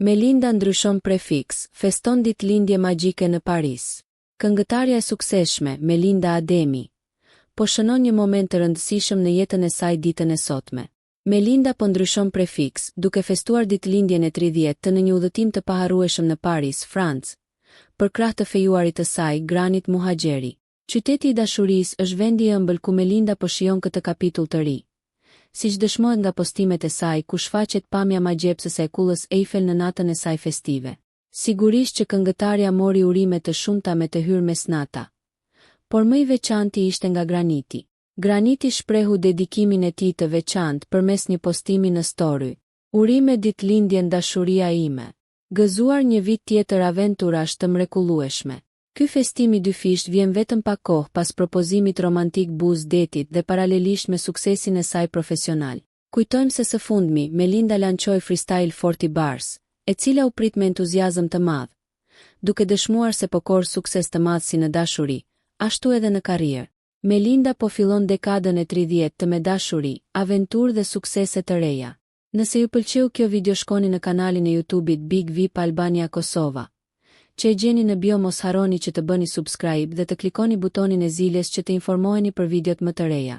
Melinda ndryshon prefiks, feston ditëlindje magjike në Paris. Këngëtarja e suksesshme, Melinda Ademi, po shënon një moment të rëndësishëm në jetën e saj ditën e sotme. Melinda po ndryshon prefiks, duke festuar ditëlindjen e 30 të në një udhëtim të paharrueshëm në Paris, Francë, për krah të fejuarit të saj, Granit Muhajgjeri. Qyteti i dashurisë është vendi i ëmbël ku Melinda po shijon këtë kapitull të ri. Siç dëshmohet nga postimet e saj ku shfaqet pamja magjepsëse e kullës Eiffel në natën e saj festive. Sigurisht që këngëtarja mori urime të shumta me të hyrë mesnata, por më i veçanti ishte nga Graniti. Graniti shprehu dedikimin e tij të veçantë përmes një postimi në story. Urime ditëlindjen dashuria ime. Gëzuar një vit tjetër aventurash të mrekullueshme. Ky festim i dyfisht vjen vetëm pak kohë pas propozimit romantik buzë detit dhe paralelisht me suksesin e saj profesional. Kujtojmë se së fundmi Melinda lançoi Freestyle 40 Bars, e cila u prit me entuziazëm të madh, duke dëshmuar se po korr sukses të madh si në dashuri, ashtu edhe në karrierë. Melinda po fillon dekadën e 30 të me dashuri, aventurë dhe suksese të reja. Nëse ju pëlqeu kjo video, shkoni në kanalin e YouTube-it Big VIP Albania Kosova, që e gjeni në bio. Mos harroni që të bëni subscribe dhe të klikoni butonin e ziljes që të informoheni për videot më të reja.